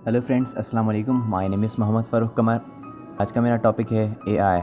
Hello friends, अस्सलाम वालेकुम। My name is Mohammad Farooq Qamar. आज का मेरा टॉपिक है एआई।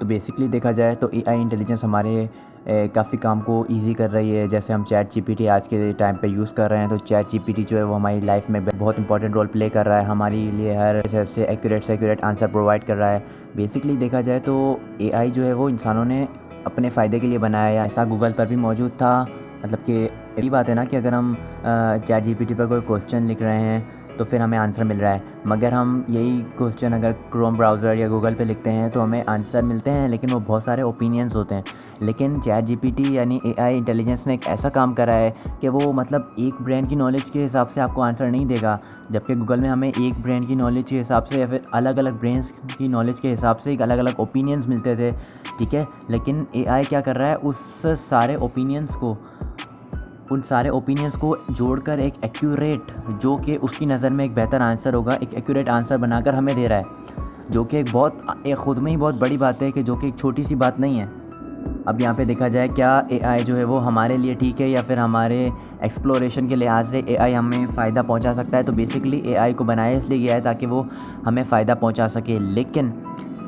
तो बेसिकली देखा जाए तो एआई इंटेलिजेंस हमारे काफ़ी काम को इजी कर रही है। जैसे हम चैट जीपीटी आज के टाइम पे यूज़ कर रहे हैं, तो चैट जीपीटी जो है वो हमारी लाइफ में बहुत इंपॉर्टेंट रोल प्ले कर रहा है। हमारे लिए हर से एक्यूरेट आंसर प्रोवाइड कर रहा है। बेसिकली देखा जाए तो एआई जो है वो इंसानों ने अपने फ़ायदे के लिए बनाया है। ऐसा गूगल पर भी मौजूद था। मतलब कि यही बात है ना कि अगर हम चैट जीपीटी पर कोई क्वेश्चन लिख रहे हैं तो फिर हमें आंसर मिल रहा है, मगर हम यही क्वेश्चन अगर क्रोम ब्राउज़र या गूगल पे लिखते हैं तो हमें आंसर मिलते हैं, लेकिन वो बहुत सारे ओपिनियंस होते हैं। लेकिन चैट जीपीटी यानी एआई इंटेलिजेंस ने एक ऐसा काम करा है कि वो मतलब एक ब्रेन की नॉलेज के हिसाब से आपको आंसर नहीं देगा, जबकि गूगल में हमें एक ब्रेन की नॉलेज के हिसाब से या फिर अलग अलग ब्रेन्स की नॉलेज के हिसाब से एक अलग अलग ओपिनियंस मिलते थे, ठीक है। लेकिन एआई क्या कर रहा है, उन सारे ओपिनियंस को जोड़कर एक एक्यूरेट, जो कि उसकी नज़र में एक बेहतर आंसर होगा, एक एक्यूरेट आंसर बनाकर हमें दे रहा है, जो कि एक ख़ुद में ही बहुत बड़ी बात है, कि जो कि एक छोटी सी बात नहीं है। अब यहाँ पे देखा जाए क्या एआई जो है वो हमारे लिए ठीक है या फिर हमारे एक्सप्लोरेशन के लिहाज से एआई हमें फ़ायदा पहुँचा सकता है। तो बेसिकली एआई को बनाया इसलिए गया है ताकि वो हमें फ़ायदा पहुँचा सके। लेकिन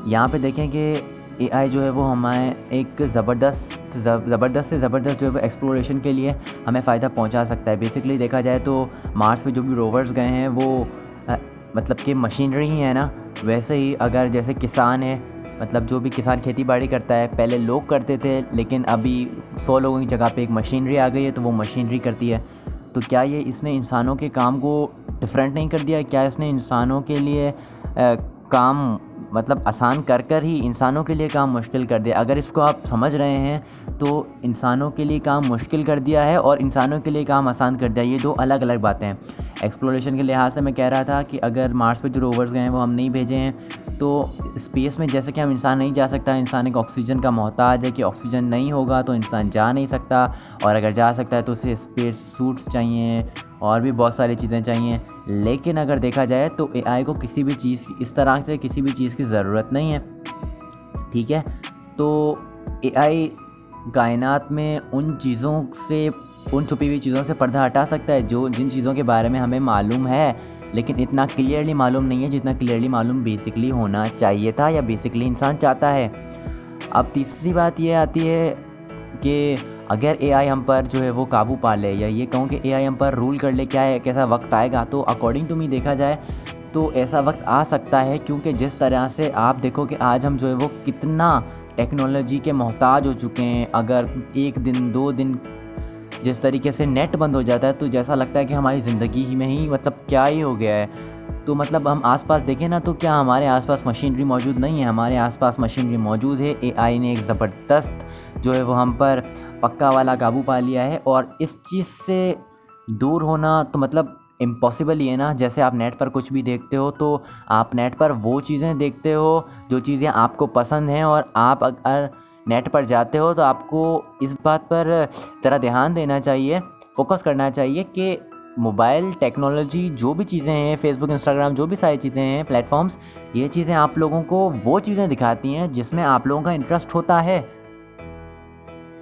यहाँ पे देखें कि एआई जो है वो हमें एक ज़बरदस्त से ज़बरदस्त जो है वो एक्सप्लोरेशन के लिए हमें फ़ायदा पहुंचा सकता है। बेसिकली देखा जाए तो मार्स पे जो भी रोवर्स गए हैं वो मतलब कि मशीनरी ही है ना। वैसे ही अगर जैसे किसान है, मतलब जो भी किसान खेती बाड़ी करता है, पहले लोग करते थे, लेकिन अभी 100 लोगों की जगह पे एक मशीनरी आ गई है, तो वो मशीनरी करती है। तो क्या ये इसने इंसानों के काम को डिफरेंट नहीं कर दिया? क्या इसने इंसानों के लिए काम मतलब आसान कर ही इंसानों के लिए काम मुश्किल कर दिया? अगर इसको आप समझ रहे हैं तो इंसानों के लिए काम मुश्किल कर दिया है और इंसानों के लिए काम आसान कर दिया। ये दो अलग अलग बातें हैं। एक्सप्लोरेशन के लिहाज से मैं कह रहा था कि अगर मार्स पे जो रोवर्स गए हैं वो हम नहीं भेजे हैं, तो स्पेस में जैसे कि हम इंसान नहीं जा सकता, इंसान एक ऑक्सीजन का मोहताज है कि ऑक्सीजन नहीं होगा तो इंसान जा नहीं सकता, और अगर जा सकता है तो उसे स्पेस सूट्स चाहिए और भी बहुत सारी चीज़ें चाहिए। लेकिन अगर देखा जाए तो एआई को किसी भी चीज़ की इस तरह से किसी भी चीज़ की ज़रूरत नहीं है, ठीक है। तो एआई कायनात में उन छुपी हुई चीज़ों से पर्दा हटा सकता है जिन चीज़ों के बारे में हमें मालूम है, लेकिन इतना क्लियरली मालूम नहीं है जितना क्लियरली मालूम बेसिकली होना चाहिए था या बेसिकली इंसान चाहता है। अब तीसरी बात ये आती है कि अगर एआई हम पर जो है वो काबू पा ले, या ये कहूँ कि एआई हम पर रूल कर ले, कैसा वक्त आएगा? तो अकॉर्डिंग टू मी देखा जाए तो ऐसा वक्त आ सकता है, क्योंकि जिस तरह से आप देखो कि आज हम जो है वो कितना टेक्नोलॉजी के मोहताज हो चुके हैं। अगर एक दिन 2 दिन जिस तरीके से नेट बंद हो जाता है तो जैसा लगता है कि हमारी ज़िंदगी में ही मतलब क्या ही हो गया है। तो मतलब हम आसपास देखें ना, तो क्या हमारे आसपास मशीनरी मौजूद नहीं है? हमारे आसपास मशीनरी मौजूद है। एआई ने एक ज़बरदस्त जो है वो हम पर पक्का वाला काबू पा लिया है, और इस चीज़ से दूर होना तो मतलब इम्पॉसिबल ही है ना। जैसे आप नेट पर कुछ भी देखते हो तो आप नेट पर वो चीज़ें देखते हो जो चीज़ें आपको पसंद हैं, और आप अगर नेट पर जाते हो तो आपको इस बात पर ज़रा ध्यान देना चाहिए, फोकस करना चाहिए कि मोबाइल टेक्नोलॉजी जो भी चीज़ें हैं, फेसबुक, इंस्टाग्राम, जो भी सारी चीज़ें हैं, प्लेटफॉर्म्स, ये चीज़ें आप लोगों को वो चीज़ें दिखाती हैं जिसमें आप लोगों का इंटरेस्ट होता है।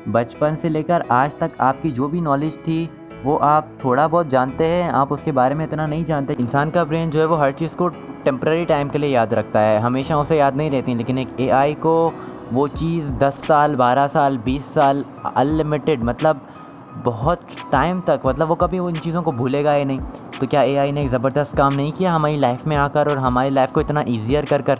बचपन से लेकर आज तक आपकी जो भी नॉलेज थी वो आप थोड़ा बहुत जानते हैं, आप उसके बारे में इतना नहीं जानते। इंसान का ब्रेन जो है वो हर चीज़ को टेम्पररी टाइम के लिए याद रखता है, हमेशा उसे याद नहीं रहती। लेकिन एक एआई को वो चीज़ 10 साल, 12 साल, 20 साल, अनलिमिटेड, मतलब बहुत टाइम तक, मतलब वो कभी उन चीज़ों को भूलेगा ही नहीं। तो क्या एआई ने एक ज़बरदस्त काम नहीं किया हमारी लाइफ में आकर, और हमारी लाइफ को इतना ईजियर कर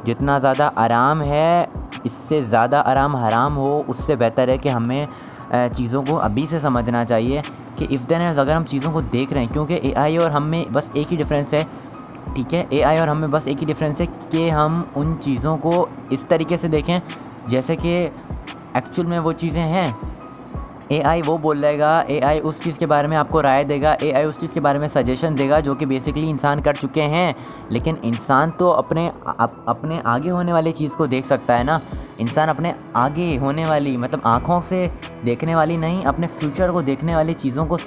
जितना ज़्यादा आराम है, इससे ज़्यादा आराम हराम हो, उससे बेहतर है कि हमें चीज़ों को अभी से समझना चाहिए कि इफ़ देन अगर हम चीज़ों को देख रहे हैं, क्योंकि एआई और हम में बस एक ही डिफरेंस है, ठीक है। एआई और हम में बस एक ही डिफरेंस है कि हम उन चीज़ों को इस तरीके से देखें जैसे कि एक्चुअल में वो चीज़ें हैं। एआई वो बोल देगा, एआई उस चीज़ के बारे में आपको राय देगा, एआई उस चीज़ के बारे में सजेशन देगा जो कि बेसिकली इंसान कर चुके हैं। लेकिन इंसान तो अपने आगे होने वाली चीज़ को देख सकता है ना। इंसान अपने आगे होने वाली, मतलब आँखों से देखने वाली नहीं, अपने फ्यूचर को देखने वाली चीज़ों को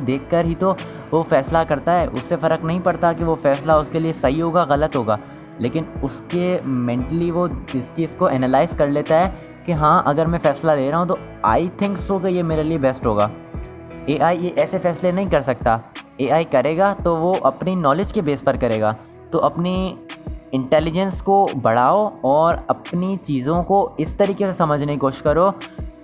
देख कर ही तो वो फ़ैसला करता है। उससे फ़र्क नहीं पड़ता कि वो फ़ैसला उसके लिए सही होगा, गलत होगा, लेकिन उसके मेंटली वो इस चीज़ को एनालाइज़ कर लेता है कि हाँ, अगर मैं फ़ैसला ले रहा हूँ तो आई थिंक सो कि ये मेरे लिए बेस्ट होगा। एआई ये ऐसे फ़ैसले नहीं कर सकता। एआई करेगा तो वो अपनी नॉलेज के बेस पर करेगा। तो अपनी इंटेलिजेंस को बढ़ाओ और अपनी चीज़ों को इस तरीके से समझने की कोशिश करो,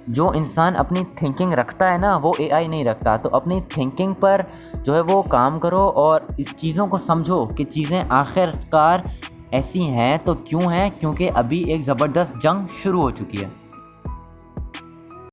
जो इंसान अपनी थिंकिंग रखता है ना वो एआई नहीं रखता। तो अपनी थिंकिंग पर जो है वो काम करो और इस चीज़ों को समझो कि चीज़ें आखिरकार ऐसी हैं तो क्यों हैं, क्योंकि अभी एक ज़बरदस्त जंग शुरू हो चुकी है।